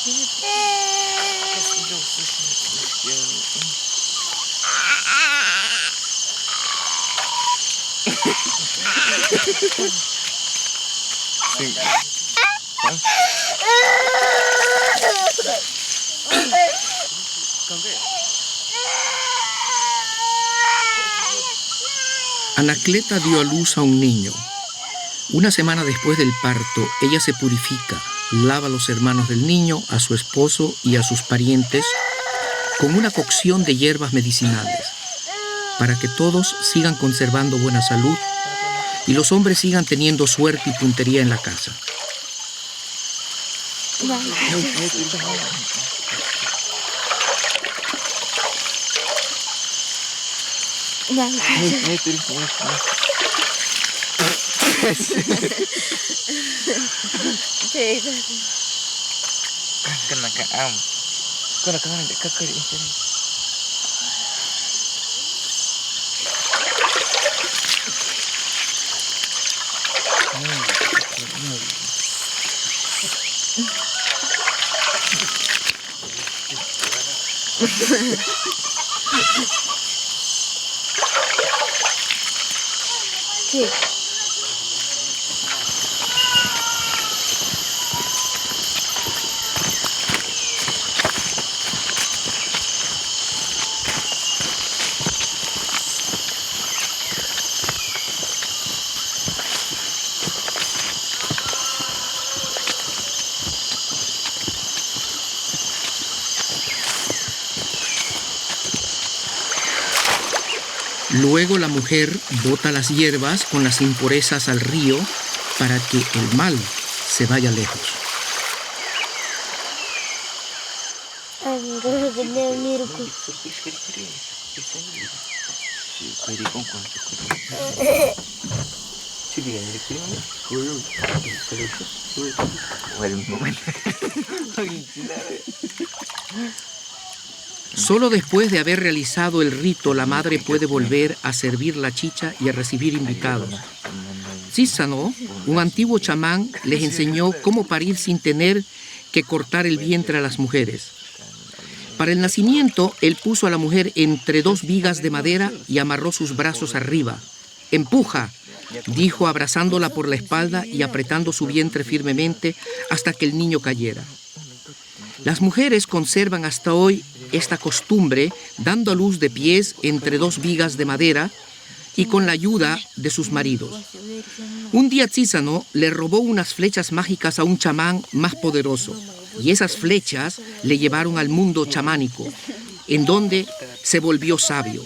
Sí. Anacleta dio a luz a un niño. Una semana después del parto, ella se purifica, lava a los hermanos del niño, a su esposo y a sus parientes con una cocción de hierbas medicinales, para que todos sigan conservando buena salud y los hombres sigan teniendo suerte y puntería en la casa. Sí. Luego la mujer bota las hierbas con las impurezas al río para que el mal se vaya lejos. Solo después de haber realizado el rito, la madre puede volver a servir la chicha y a recibir invitados. Císano, un antiguo chamán, les enseñó cómo parir sin tener que cortar el vientre a las mujeres. Para el nacimiento, él puso a la mujer entre dos vigas de madera y amarró sus brazos arriba. «Empuja», dijo, abrazándola por la espalda y apretando su vientre firmemente hasta que el niño cayera. Las mujeres conservan hasta hoy esta costumbre, dando a luz de pies entre dos vigas de madera y con la ayuda de sus maridos. Un día Císano le robó unas flechas mágicas a un chamán más poderoso, y esas flechas le llevaron al mundo chamánico, en donde se volvió sabio.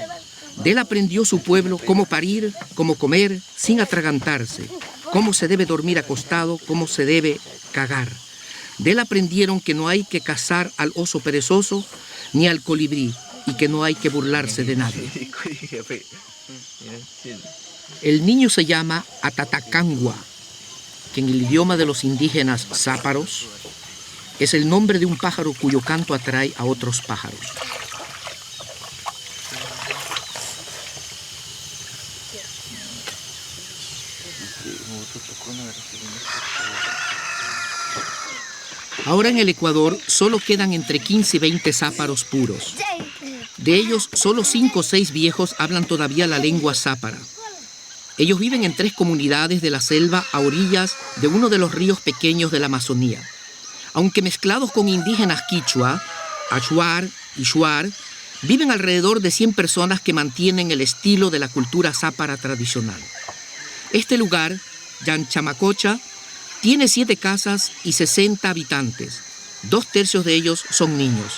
De él aprendió su pueblo cómo parir, cómo comer sin atragantarse, cómo se debe dormir acostado, cómo se debe cagar. De él aprendieron que no hay que cazar al oso perezoso ni al colibrí y que no hay que burlarse de nadie. El niño se llama Atatacangua, que en el idioma de los indígenas záparos es el nombre de un pájaro cuyo canto atrae a otros pájaros. Ahora en el Ecuador solo quedan entre 15 y 20 záparos puros. De ellos, solo 5 o 6 viejos hablan todavía la lengua zápara. Ellos viven en 3 comunidades de la selva a orillas de uno de los ríos pequeños de la Amazonía. Aunque mezclados con indígenas quichua, achuar y shuar, viven alrededor de 100 personas que mantienen el estilo de la cultura zápara tradicional. Este lugar, Yanchamacocha, tiene 7 casas y 60 habitantes. 2/3 de ellos son niños.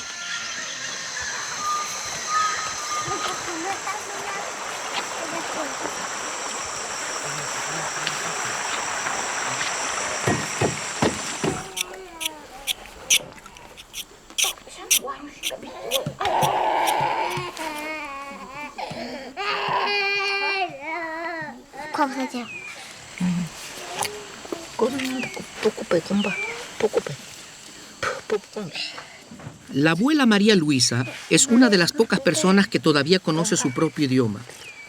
La abuela María Luisa es una de las pocas personas que todavía conoce su propio idioma.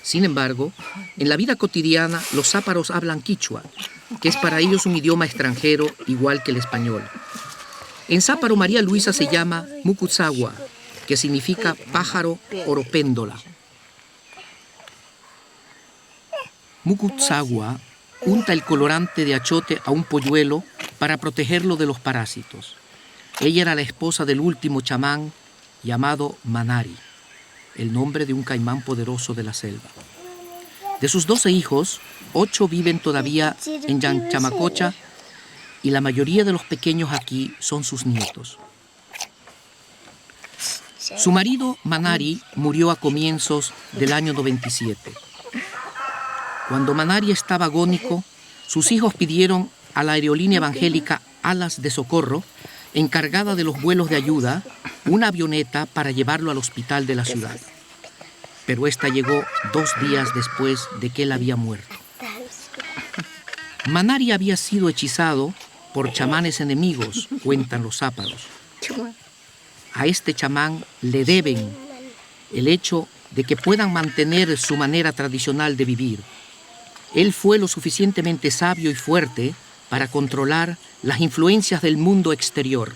Sin embargo, en la vida cotidiana los záparos hablan quichua, que es para ellos un idioma extranjero igual que el español. En Sáparo, María Luisa se llama Mucutzagua, que significa pájaro oropéndola. Mucutzagua unta el colorante de achote a un polluelo para protegerlo de los parásitos. Ella era la esposa del último chamán llamado Manari, el nombre de un caimán poderoso de la selva. De sus 12 hijos, 8 viven todavía en Yanchamacocha y la mayoría de los pequeños aquí son sus nietos. Su marido, Manari, murió a comienzos del año 97. Cuando Manari estaba agónico, sus hijos pidieron a la aerolínea evangélica Alas de Socorro, encargada de los vuelos de ayuda, una avioneta para llevarlo al hospital de la ciudad. Pero esta llegó 2 días después de que él había muerto. Manari había sido hechizado por chamanes enemigos, cuentan los sáparos. A este chamán le deben el hecho de que puedan mantener su manera tradicional de vivir. Él fue lo suficientemente sabio y fuerte para controlar las influencias del mundo exterior.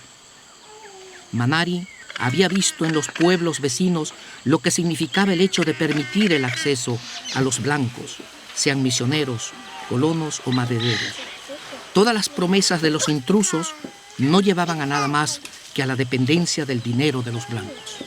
Manari había visto en los pueblos vecinos lo que significaba el hecho de permitir el acceso a los blancos, sean misioneros, colonos o madereros. Todas las promesas de los intrusos no llevaban a nada más que a la dependencia del dinero de los blancos.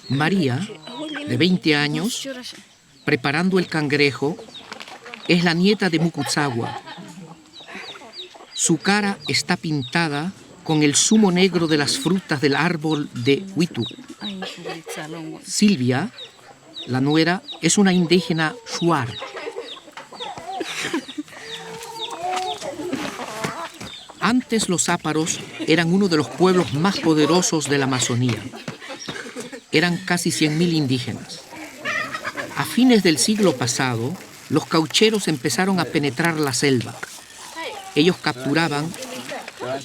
María, de 20 años, preparando el cangrejo, es la nieta de Mucutzagua. Su cara está pintada con el zumo negro de las frutas del árbol de Huitu. Silvia, la nuera, es una indígena shuar. Antes los sáparos eran uno de los pueblos más poderosos de la Amazonía. Eran casi 100.000 indígenas. A fines del siglo pasado, los caucheros empezaron a penetrar la selva. Ellos capturaban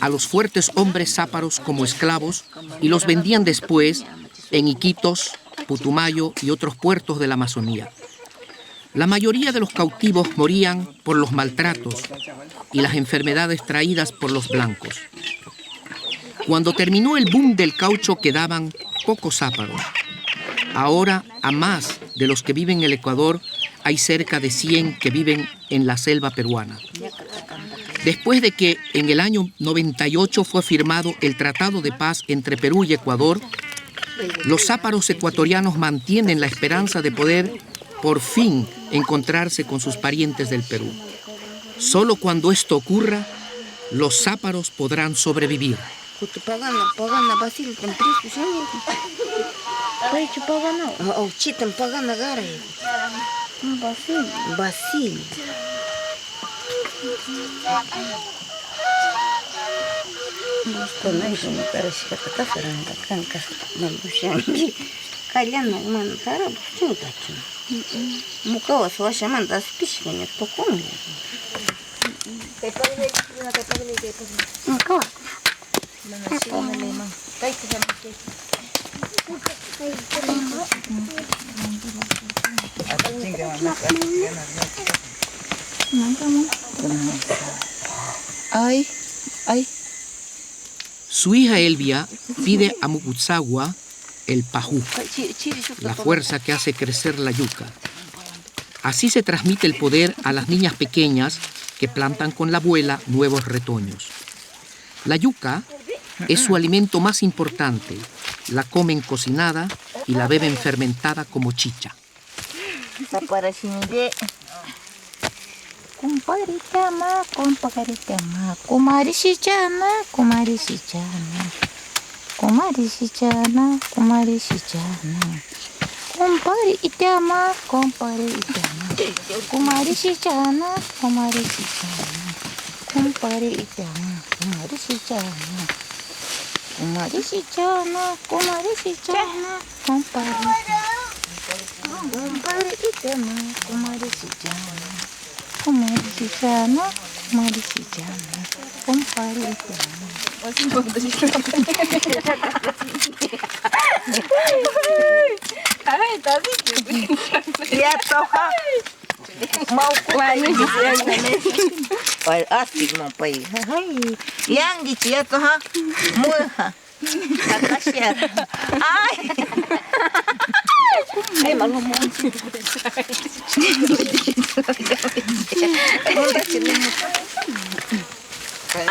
a los fuertes hombres sáparos como esclavos y los vendían después en Iquitos, Putumayo y otros puertos de la Amazonía. La mayoría de los cautivos morían por los maltratos y las enfermedades traídas por los blancos. Cuando terminó el boom del caucho quedaban pocos sáparos. Ahora, a más de los que viven en el Ecuador, hay cerca de 100 que viven en la selva peruana. Después de que en el año 98 fue firmado el Tratado de Paz entre Perú y Ecuador, los sáparos ecuatorianos mantienen la esperanza de poder por fin encontrarse con sus parientes del Perú. Solo cuando esto ocurra, los sáparos podrán sobrevivir. Su hija Elvia pide a Mucutzagua el pajú, la fuerza que hace crecer la yuca. Así se transmite el poder a las niñas pequeñas que plantan con la abuela nuevos retoños. La yuca es su alimento más importante. La comen cocinada y la beben fermentada como chicha. Compadre chama, compadre chama, kumari sichana, kumari sichana, kumari sichana, kumari sichana, compadre chama, compadre chama, kumari sichana, kumari sichana, compadre chama, kumari sichana, kumari sichana, kumari sichana, compadre, compadre chama, kumari sichana. Kumari sichana, kumarishijana, kumparitema. Очень подожди. Ай, да, Ya toca. Mau kumain Pai asik mau pai. Yang gitu ya toha. Muha. Katasia. Ay. Ay malu mau.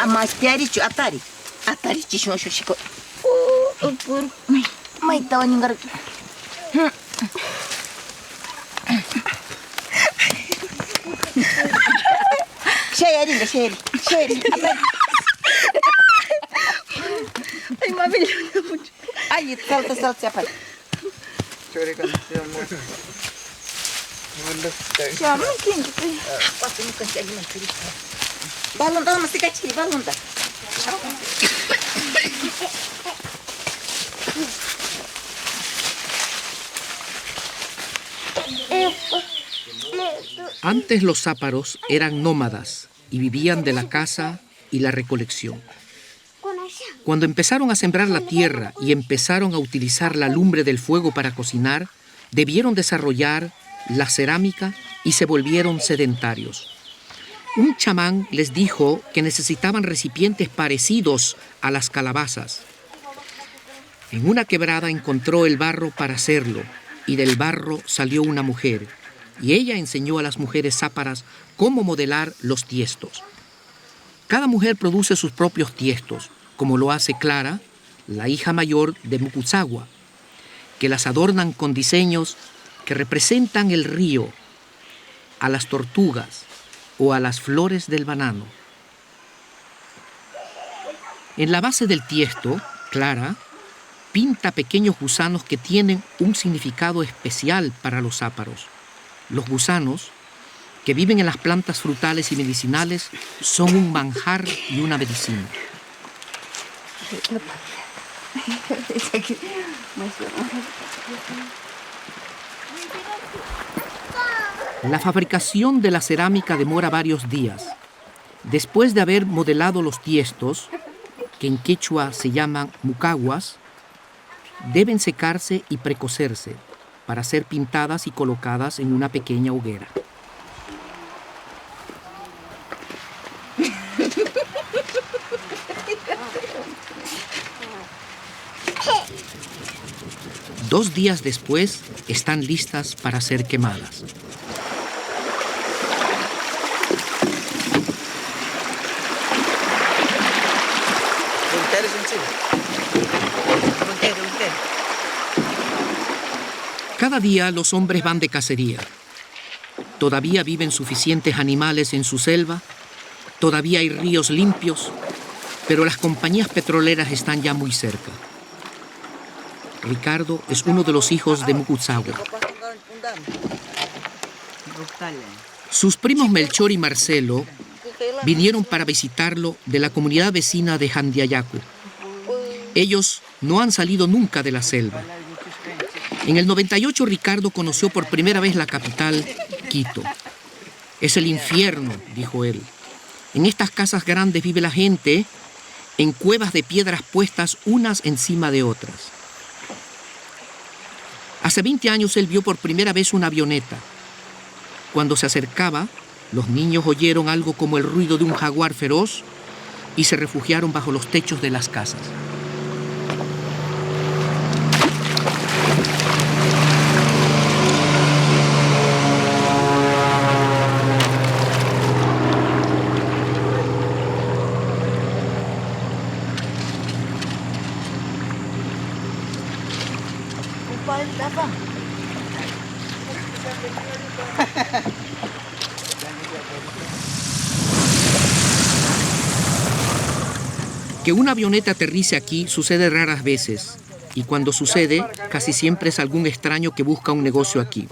Mas tiari cu atari. Atari ci shosho shiko. Upur. Mai tawa ningar. Sheri enggak sheri. Sheri. Ay, mami. Ay, salta siapa? Ya, mungkin gitu. Pasti bukan kayak gimana cerita. Balon dah mesti kecil balon dah. Antes los záparos eran nómadas y vivían de la caza y la recolección. Cuando empezaron a sembrar la tierra y empezaron a utilizar la lumbre del fuego para cocinar, debieron desarrollar la cerámica y se volvieron sedentarios. Un chamán les dijo que necesitaban recipientes parecidos a las calabazas. En una quebrada encontró el barro para hacerlo y del barro salió una mujer. Y ella enseñó a las mujeres záparas cómo modelar los tiestos. Cada mujer produce sus propios tiestos, como lo hace Clara, la hija mayor de Mukuzawa, que las adornan con diseños que representan el río, a las tortugas o a las flores del banano. En la base del tiesto, Clara pinta pequeños gusanos que tienen un significado especial para los záparos. Los gusanos, que viven en las plantas frutales y medicinales, son un manjar y una medicina. La fabricación de la cerámica demora varios días. Después de haber modelado los tiestos, que en quechua se llaman mucaguas, deben secarse y precocerse para ser pintadas y colocadas en una pequeña hoguera. Dos días después están listas para ser quemadas. Cada día los hombres van de cacería. Todavía viven suficientes animales en su selva, todavía hay ríos limpios, pero las compañías petroleras están ya muy cerca. Ricardo es uno de los hijos de Mukuzawa. Sus primos Melchor y Marcelo vinieron para visitarlo de la comunidad vecina de Jandiayacu. Ellos no han salido nunca de la selva. En el 98 Ricardo conoció por primera vez la capital, Quito. Es el infierno, dijo él. En estas casas grandes vive la gente en cuevas de piedras puestas unas encima de otras. Hace 20 años él vio por primera vez una avioneta. Cuando se acercaba, los niños oyeron algo como el ruido de un jaguar feroz y se refugiaron bajo los techos de las casas. Que una avioneta aterrice aquí sucede raras veces, y cuando sucede, casi siempre es algún extraño que busca un negocio aquí.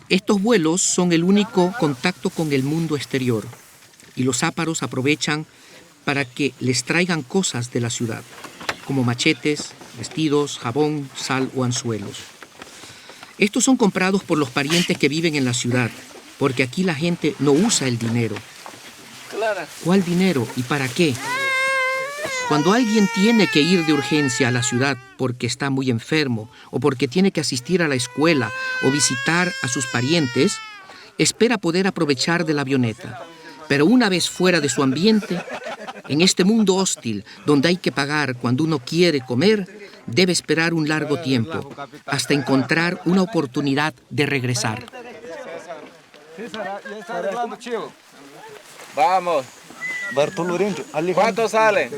Estos vuelos son el único contacto con el mundo exterior, y los záparos aprovechan para que les traigan cosas de la ciudad, como machetes, vestidos, jabón, sal o anzuelos. Estos son comprados por los parientes que viven en la ciudad, porque aquí la gente no usa el dinero. ¿Cuál dinero y para qué? Cuando alguien tiene que ir de urgencia a la ciudad porque está muy enfermo o porque tiene que asistir a la escuela o visitar a sus parientes, espera poder aprovechar de la avioneta. Pero una vez fuera de su ambiente, en este mundo hostil donde hay que pagar cuando uno quiere comer, debe esperar un largo tiempo hasta encontrar una oportunidad de regresar. Vamos. ¿Cuánto sale?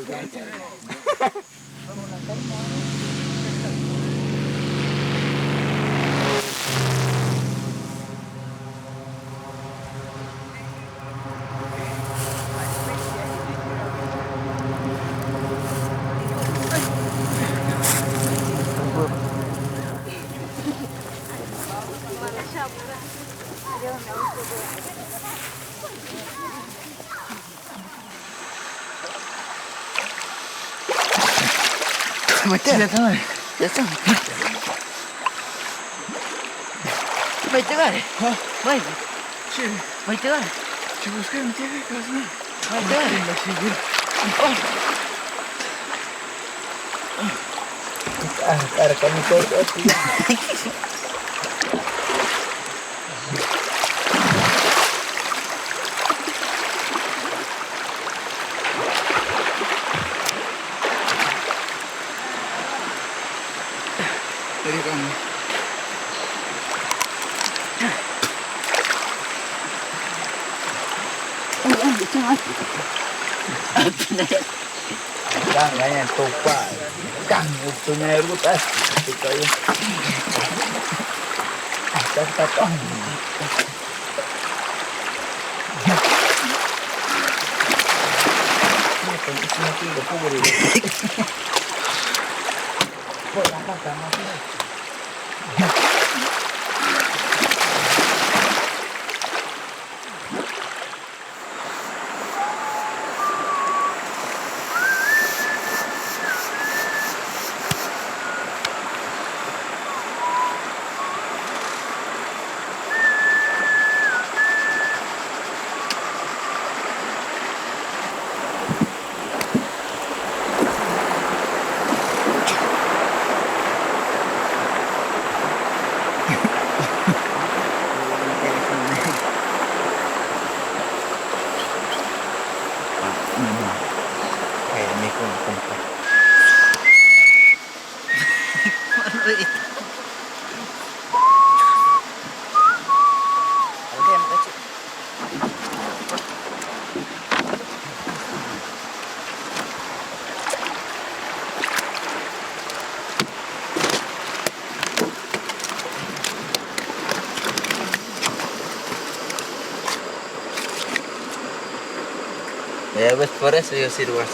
Ya ves, por eso yo sirvo así.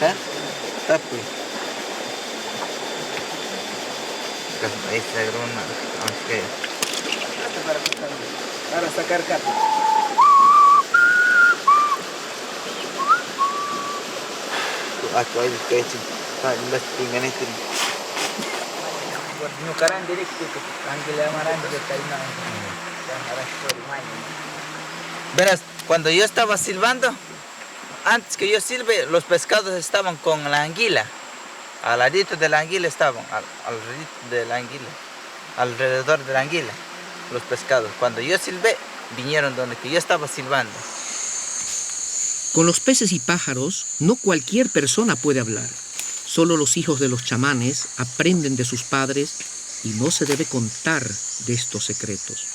¿Eh? Tapi. Ahí está gruna. Aunque. Para sacar carne. Aku aja kecil. Tak jelas tinggal itu. Nukaran directo que angele amaranto de taina. Verás, cuando yo estaba silbando, antes que yo silbe, los pescados estaban con la anguila. Al ladito de la anguila estaban, alrededor de la anguila, los pescados. Cuando yo silbé, vinieron donde que yo estaba silbando. Con los peces y pájaros, no cualquier persona puede hablar. Solo los hijos de los chamanes aprenden de sus padres y no se debe contar de estos secretos.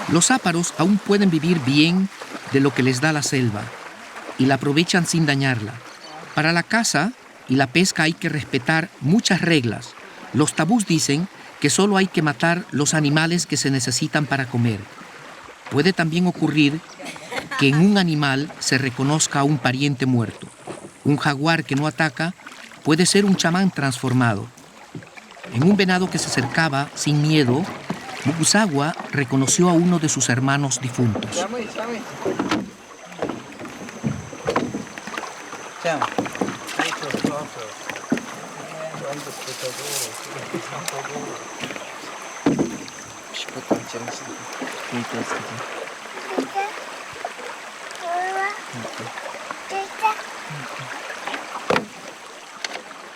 Los áparos aún pueden vivir bien de lo que les da la selva y la aprovechan sin dañarla. Para la caza y la pesca hay que respetar muchas reglas. Los tabús dicen que solo hay que matar los animales que se necesitan para comer. Puede también ocurrir que en un animal se reconozca a un pariente muerto. Un jaguar que no ataca puede ser un chamán transformado. En un venado que se acercaba sin miedo, Mukuzawa reconoció a uno de sus hermanos difuntos.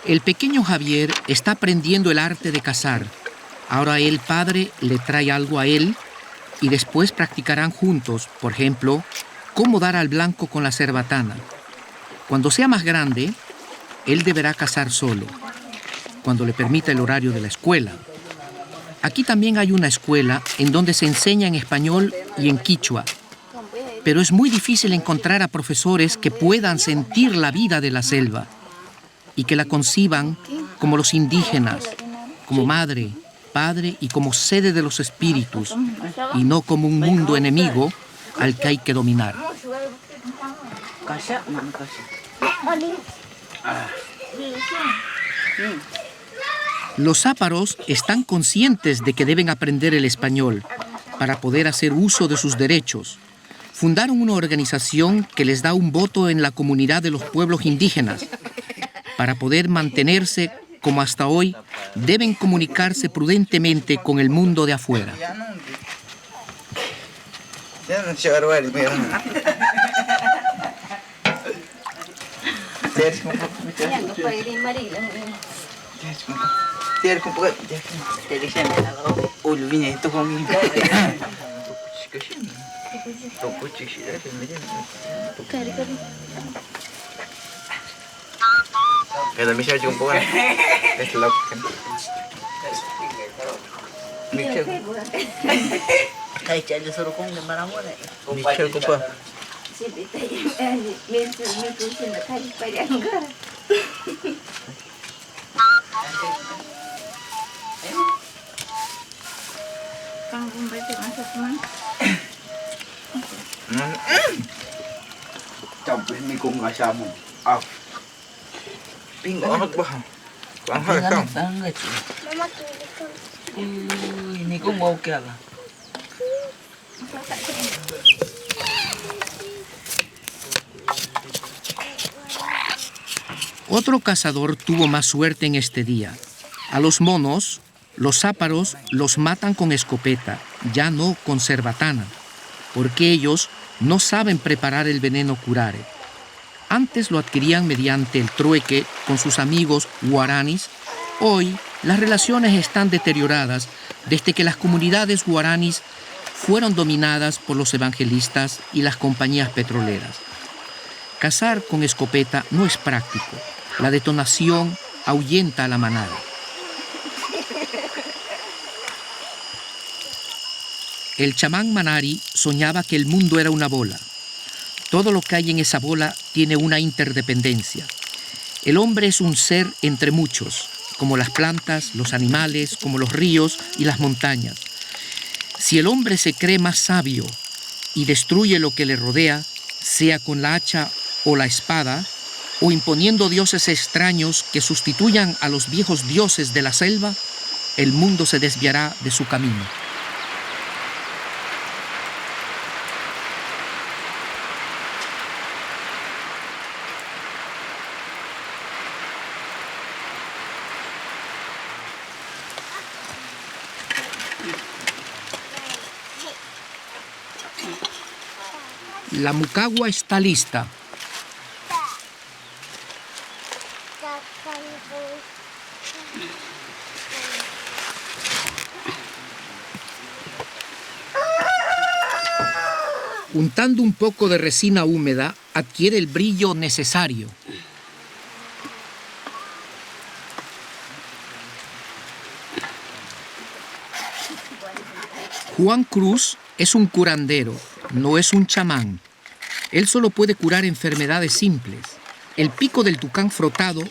El pequeño Javier está aprendiendo el arte de cazar. Ahora el padre le trae algo a él y después practicarán juntos, por ejemplo, cómo dar al blanco con la cerbatana. Cuando sea más grande, él deberá cazar solo, cuando le permita el horario de la escuela. Aquí también hay una escuela en donde se enseña en español y en quichua, pero es muy difícil encontrar a profesores que puedan sentir la vida de la selva y que la conciban como los indígenas, como madre, padre y como sede de los espíritus, y no como un mundo enemigo al que hay que dominar. Los áparos están conscientes de que deben aprender el español para poder hacer uso de sus derechos. Fundaron una organización que les da un voto en la comunidad de los pueblos indígenas. Para poder mantenerse como hasta hoy, deben comunicarse prudentemente con el mundo de afuera. Kaya bisa jumpa kan? Selok kan? Michel. Kayak jadi suruh kong di mana-mana. Michel ko pa. Campur mi kung kasama. Ah. Ping anak ba? Ang hakam. Ini kung mau kala. Otro cazador tuvo más suerte en este día. A los monos, los áparos los matan con escopeta, ya no con cerbatana, porque ellos no saben preparar el veneno curare. Antes lo adquirían mediante el trueque con sus amigos guaranis. Hoy las relaciones están deterioradas desde que las comunidades guaranis fueron dominadas por los evangelistas y las compañías petroleras. Cazar con escopeta no es práctico. La detonación ahuyenta a la manada. El chamán Manari soñaba que el mundo era una bola. Todo lo que hay en esa bola tiene una interdependencia. El hombre es un ser entre muchos, como las plantas, los animales, como los ríos y las montañas. Si el hombre se cree más sabio y destruye lo que le rodea, sea con la hacha o la espada, o imponiendo dioses extraños que sustituyan a los viejos dioses de la selva, el mundo se desviará de su camino. La mucagua está lista. Untando un poco de resina húmeda, adquiere el brillo necesario. Juan Cruz es un curandero, no es un chamán. Él solo puede curar enfermedades simples. El pico del tucán frotado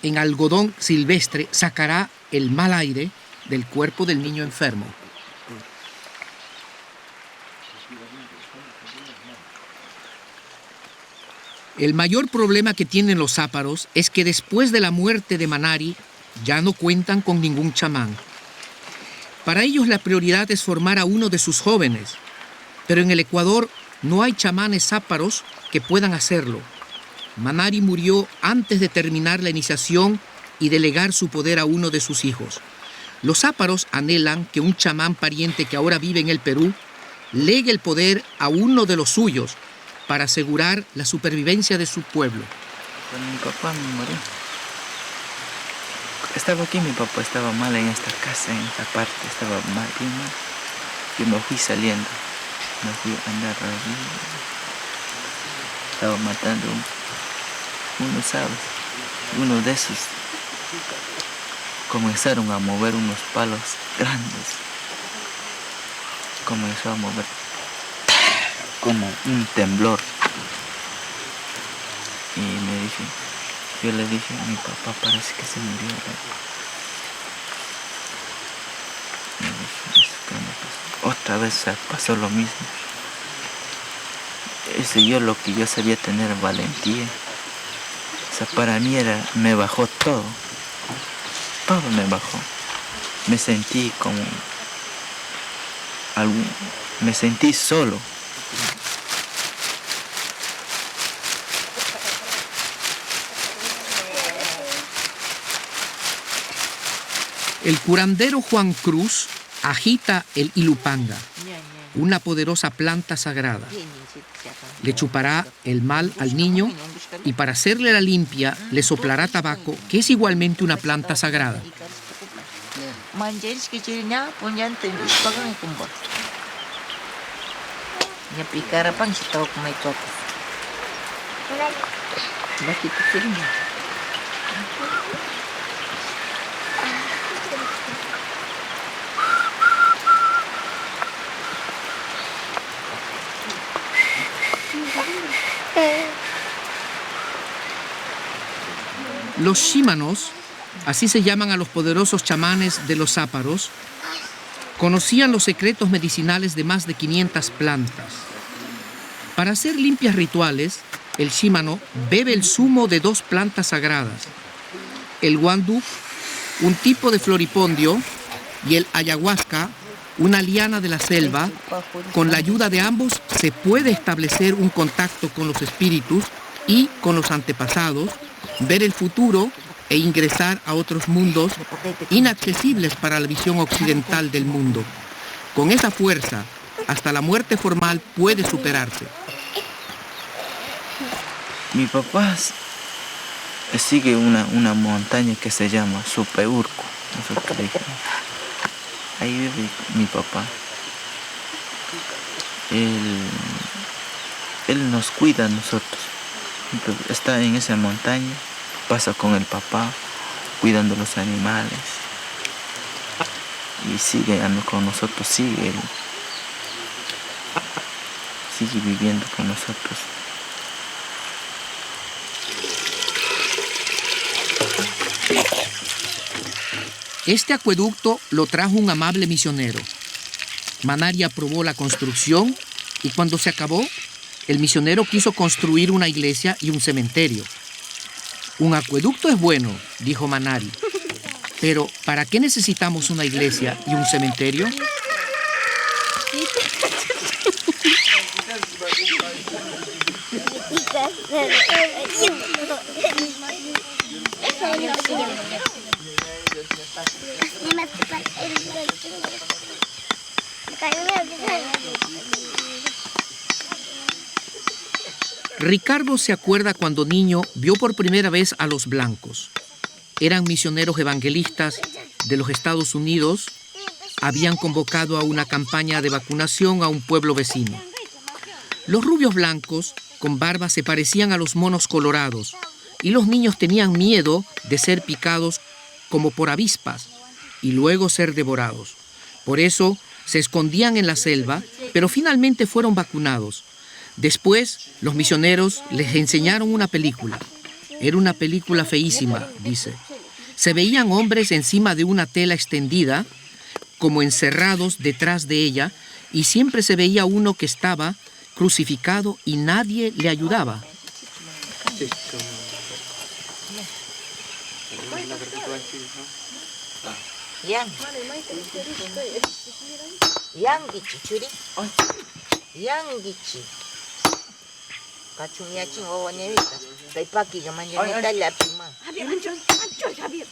en algodón silvestre sacará el mal aire del cuerpo del niño enfermo. El mayor problema que tienen los záparos es que después de la muerte de Manari ya no cuentan con ningún chamán. Para ellos la prioridad es formar a uno de sus jóvenes, pero en el Ecuador no hay chamanes záparos que puedan hacerlo. Manari murió antes de terminar la iniciación y delegar su poder a uno de sus hijos. Los záparos anhelan que un chamán pariente que ahora vive en el Perú legue el poder a uno de los suyos para asegurar la supervivencia de su pueblo. Cuando mi papá me murió, estaba aquí, mi papá estaba mal en esta casa, en esta parte, estaba mal, bien mal. Yo me fui saliendo, me fui a andar ahí. Estaba matando unos aves. Uno de esos comenzaron a mover unos palos grandes. Comenzó a mover como un temblor. Y yo le dije, mi papá parece que se murió. Me dije, ¿qué me pasó? Otra vez pasó lo mismo. Lo que yo sabía tener valentía. O sea, para mí me bajó todo. Todo me bajó. Me sentí como me sentí solo. El curandero Juan Cruz agita el ilupanga, una poderosa planta sagrada. Le chupará el mal al niño y para hacerle la limpia le soplará tabaco, que es igualmente una planta sagrada. Los Shimanos, así se llaman a los poderosos chamanes de los záparos, conocían los secretos medicinales de más de 500 plantas. Para hacer limpias rituales, el Shimano bebe el zumo de 2 plantas sagradas, el guandú, un tipo de floripondio, y el ayahuasca, una liana de la selva. Con la ayuda de ambos se puede establecer un contacto con los espíritus y con los antepasados, ver el futuro e ingresar a otros mundos inaccesibles para la visión occidental del mundo. Con esa fuerza, hasta la muerte formal puede superarse. Mi papá sigue una montaña que se llama Supeurco. Nosotros dijimos. Ahí vive mi papá. Él nos cuida a nosotros. Está en esa montaña, pasa con el papá, cuidando los animales. Y sigue con nosotros, sigue viviendo con nosotros. Este acueducto lo trajo un amable misionero. Manari aprobó la construcción y cuando se acabó, el misionero quiso construir una iglesia y un cementerio. Un acueducto es bueno, dijo Manari, pero ¿para qué necesitamos una iglesia y un cementerio? Ricardo se acuerda cuando niño vio por primera vez a los blancos. Eran misioneros evangelistas de los Estados Unidos. Habían convocado a una campaña de vacunación a un pueblo vecino. Los rubios blancos con barba se parecían a los monos colorados y los niños tenían miedo de ser picados como por avispas y luego ser devorados. Por eso se escondían en la selva, pero finalmente fueron vacunados. Después, los misioneros les enseñaron una película. Era una película feísima, dice. Se veían hombres encima de una tela extendida, como encerrados detrás de ella, y siempre se veía uno que estaba crucificado y nadie le ayudaba. Yangichi churi. Yangichi. Kachung yaching o wanevita. Kay paki ka man yung italapi ma. Javier, ancho, Javier.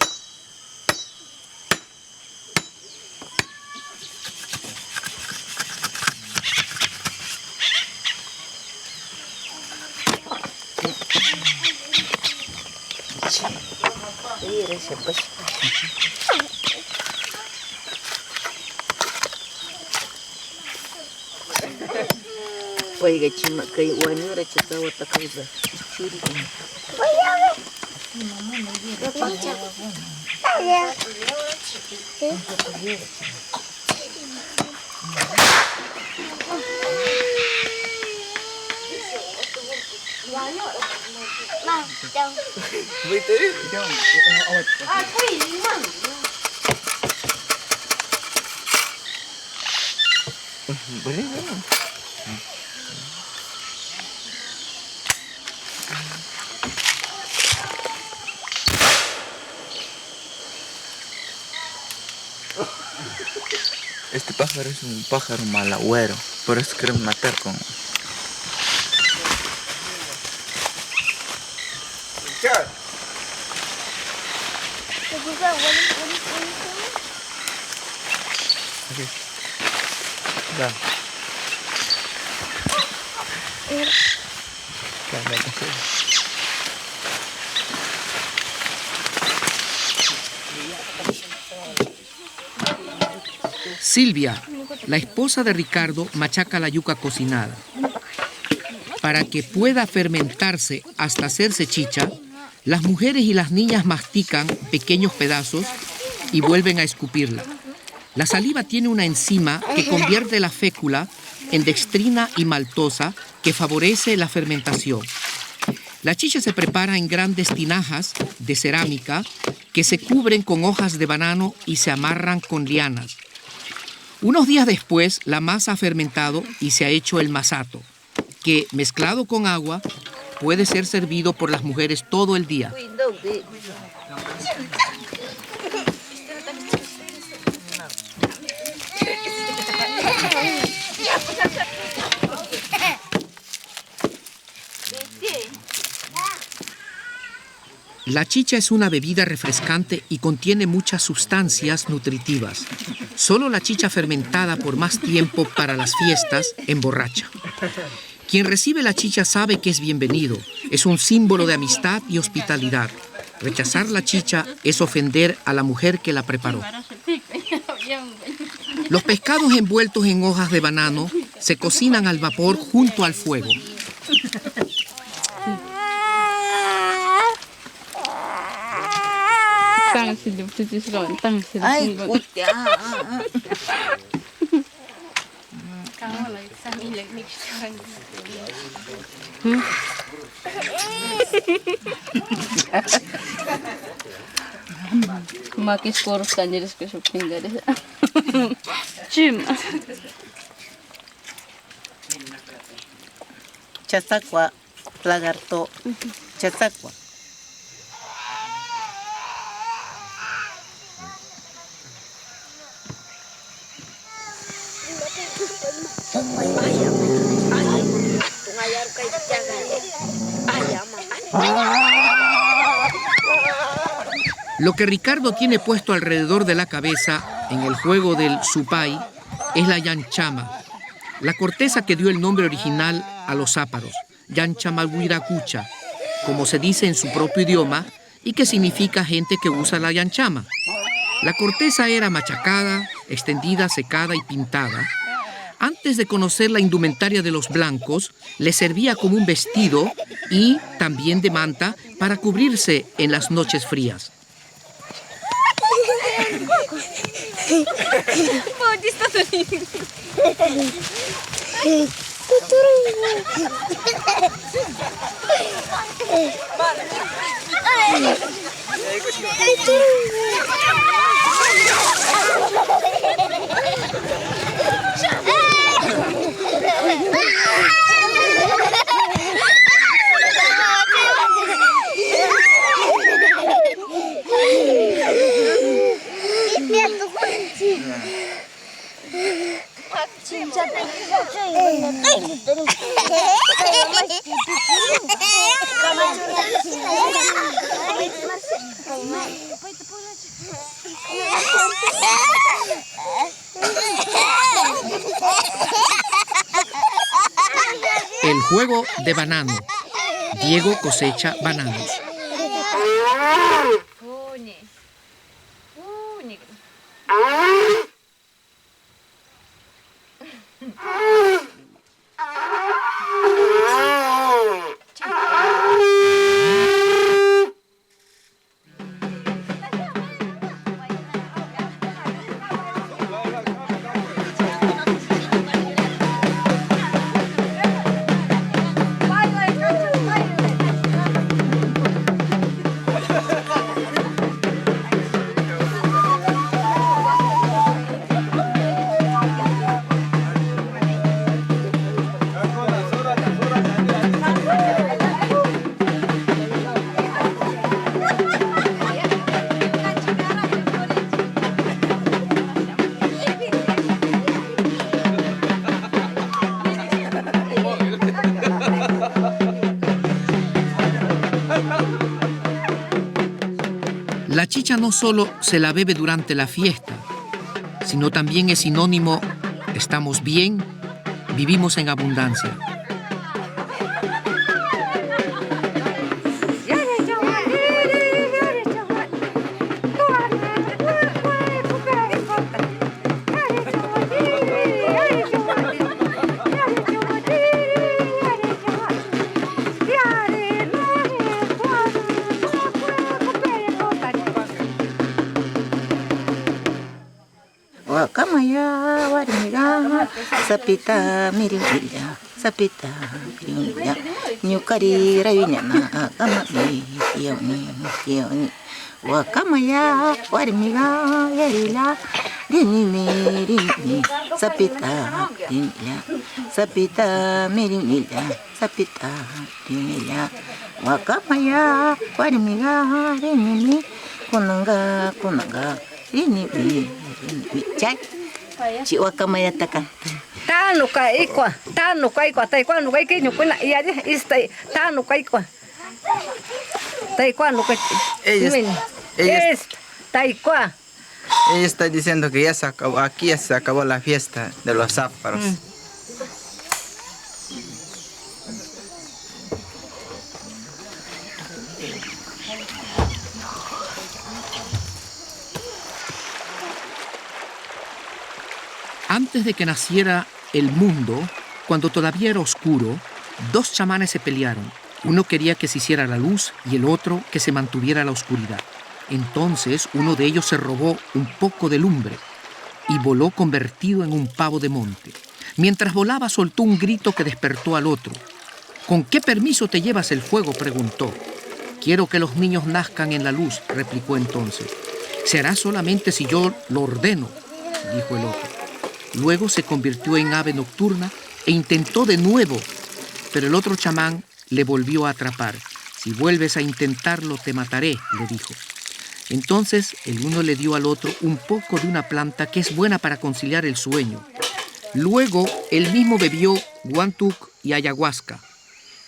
Mira ese pues. Oiga, chima, kay wanura chika wata kauza. Churi. Este pájaro es un pájaro malagüero, por eso queremos matar con... Da. Silvia, la esposa de Ricardo, machaca la yuca cocinada. Para que pueda fermentarse hasta hacerse chicha, las mujeres y las niñas mastican pequeños pedazos y vuelven a escupirla. La saliva tiene una enzima que convierte la fécula en dextrina y maltosa que favorece la fermentación. La chicha se prepara en grandes tinajas de cerámica que se cubren con hojas de banano y se amarran con lianas. Unos días después, la masa ha fermentado y se ha hecho el masato, que, mezclado con agua, puede ser servido por las mujeres todo el día. La chicha es una bebida refrescante y contiene muchas sustancias nutritivas. Solo la chicha fermentada por más tiempo para las fiestas emborracha. Quien recibe la chicha sabe que es bienvenido. Es un símbolo de amistad y hospitalidad. Rechazar la chicha es ofender a la mujer que la preparó. Los pescados envueltos en hojas de banano se cocinan al vapor junto al fuego. Ay, puta. Makis koros kanjeres que supingares. Chim. Chasacua, lagarto, chasacua. Lo que Ricardo tiene puesto alrededor de la cabeza en el juego del supay es la yanchama, la corteza que dio el nombre original a los áparos, yanchamaguiracucha, como se dice en su propio idioma y que significa gente que usa la yanchama. La corteza era machacada, extendida, secada y pintada. Antes de conocer la indumentaria de los blancos, les servía como un vestido y también de manta para cubrirse en las noches frías. El juego de banano. Diego cosecha bananos. La chicha no solo se la bebe durante la fiesta, sino también es sinónimo, estamos bien, vivimos en abundancia. Wakamaya warmiga sapita mirinilla sapita mirinilla nyukari rawinyana kama mi wakamaya warmiga yarila rini sapita mirinilla sapita mirinilla sapita mirinilla wakamaya warmiga rini kunanga rini chay chị wakamaya takan Tanu kai kwa tai kwa nukai ki nyukuna iya je istai tanu kai kwa tai kwa nukai Ella está diciendo que ya se acabó, aquí ya se acabó la fiesta de los záfaros. Antes de que naciera el mundo, cuando todavía era oscuro, dos chamanes se pelearon. Uno quería que se hiciera la luz y el otro que se mantuviera la oscuridad. Entonces uno de ellos se robó un poco de lumbre y voló convertido en un pavo de monte. Mientras volaba soltó un grito que despertó al otro. ¿Con qué permiso te llevas el fuego?, preguntó. Quiero que los niños nazcan en la luz, replicó entonces. Se hará solamente si yo lo ordeno, dijo el otro. Luego se convirtió en ave nocturna e intentó de nuevo, pero el otro chamán le volvió a atrapar. Si vuelves a intentarlo, te mataré, le dijo. Entonces el uno le dio al otro un poco de una planta que es buena para conciliar el sueño. Luego él mismo bebió guantuc y ayahuasca.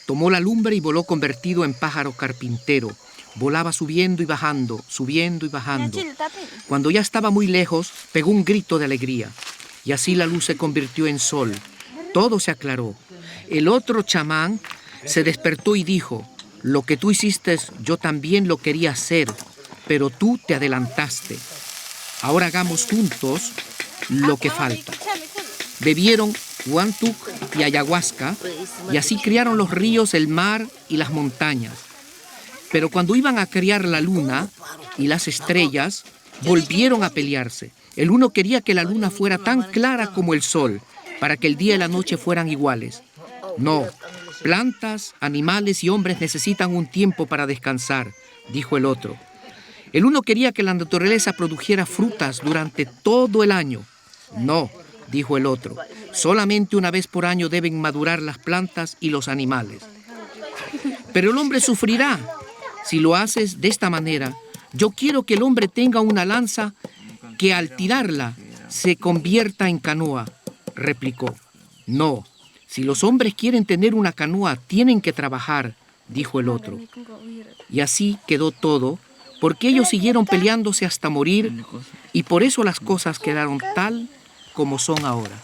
Tomó la lumbre y voló convertido en pájaro carpintero. Volaba subiendo y bajando, subiendo y bajando. Cuando ya estaba muy lejos, pegó un grito de alegría. Y así la luz se convirtió en sol. Todo se aclaró. El otro chamán se despertó y dijo, lo que tú hiciste yo también lo quería hacer, pero tú te adelantaste. Ahora hagamos juntos lo que falta. Bebieron Huantuc y Ayahuasca, y así criaron los ríos, el mar y las montañas. Pero cuando iban a criar la luna y las estrellas, volvieron a pelearse. El uno quería que la luna fuera tan clara como el sol, para que el día y la noche fueran iguales. No, plantas, animales y hombres necesitan un tiempo para descansar, dijo el otro. El uno quería que la naturaleza produjera frutas durante todo el año. No, dijo el otro, solamente una vez por año deben madurar las plantas y los animales. Pero el hombre sufrirá si lo haces de esta manera. Yo quiero que el hombre tenga una lanza que al tirarla se convierta en canoa, replicó. No, si los hombres quieren tener una canoa, tienen que trabajar, dijo el otro. Y así quedó todo, porque ellos siguieron peleándose hasta morir, y por eso las cosas quedaron tal como son ahora.